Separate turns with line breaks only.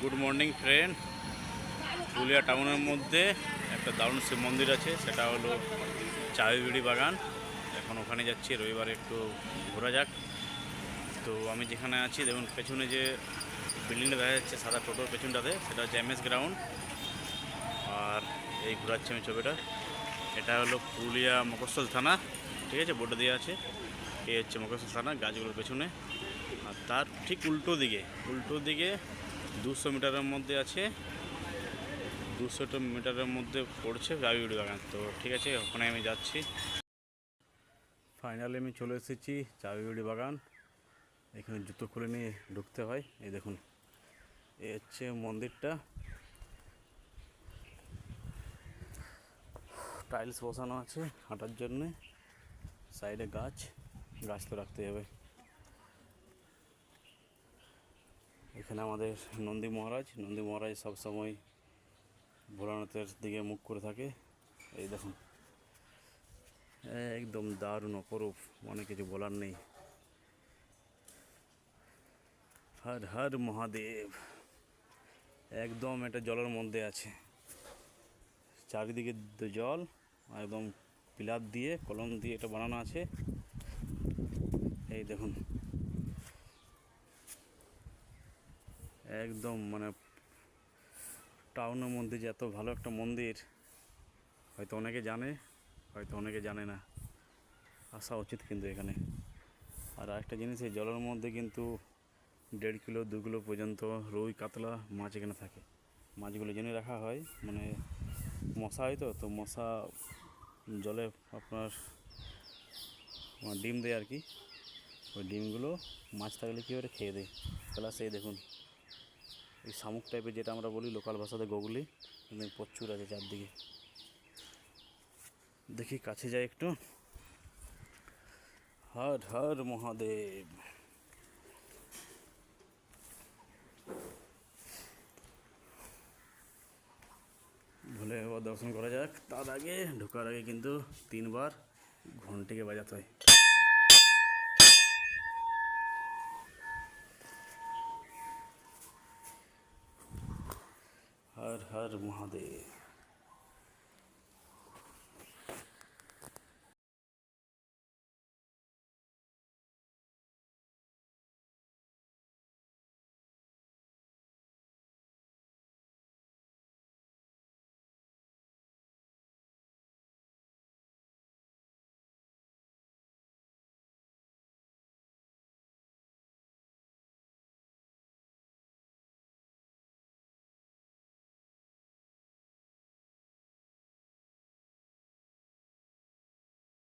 Good morning friend. Purulia টাউনের মধ্যে একটা দারুণ শিব মন্দির আছে, সেটা হলো চাবিবিড়ি বাগান। এখন ওখানে যাচ্ছি, রবিবারে একটু ঘোরা যাক। তো আমি যেখানে আছি দেখুন, পেছনে যে বিল্ডিংটা দেখা যাচ্ছে সাদা টোটোর পেছনটাতে, সেটা হচ্ছে MS গ্রাউন্ড। আর এই ঘোরাচ্ছি আমি ছবিটা। এটা হলো পুরুলিয়া মফস্বল থানা, ঠিক আছে, বোর্ডে দেওয়া আছে। এই হচ্ছে মফস্বল থানা, গাছগুলোর পেছনে। আর তার ঠিক উল্টো দিকে 200 মিটারের মধ্যে আছে, 200 মিটারের মধ্যে পড়ছে চাবিবিড়ি বাগান। তো ঠিক আছে, ওখানে আমি যাচ্ছি। ফাইনালি আমি চলে এসেছি চাবিবিড়ি বাগান। এখানে জুতো খুলে নিয়ে ঢুকতে হয়। এই দেখুন, এই হচ্ছে মন্দিরটা। টাইলস বসানো আছে হাঁটার জন্যে, সাইডে গাছ তো রাখতে হবে। এখানে আমাদের নন্দী মহারাজ সবসময় ভোলানাথের দিকে মুখ করে থাকে। এই দেখুন, একদম দারুণ অপরূপ, অনেক কিছু বলার নেই। হর হর মহাদেব। একদম এটা জলের মধ্যে আছে, চারিদিকে জল, একদম পিলার দিয়ে কলম দিয়ে এটা বানানো আছে। এই দেখুন, একদম মানে টাউনের মধ্যে যে এত ভালো একটা মন্দির, হয়তো অনেকে জানে, হয়তো অনেকে জানে না। আসা উচিত কিন্তু এখানে। আর একটা জিনিস, এই জলের মধ্যে কিন্তু 1.5 কিলো 2 কিলো পর্যন্ত রুই কাতলা মাছ এখানে থাকে। মাছগুলো জেনে রাখা হয়, মানে মশা হয় তো মশা জলে আপনার ডিম দেয় আর কি। ওই ডিমগুলো মাছ থাকলে কী করে খেয়ে দেয়। প্লাস এই দেখুন, এই শামুক টাইপের, যেটা আমরা বলি লোকাল ভাষাতে গগুলি, কিন্তু প্রচুর আছে চারদিকে। দেখি কাছে যাই একটু। হর হর মহাদেব। ভোলে বাবা দর্শন করা যাক। তার আগে, ঢোকার আগে কিন্তু 3 বার ঘন্টিকে বাজাতে হয়। হর হর মহাদেব।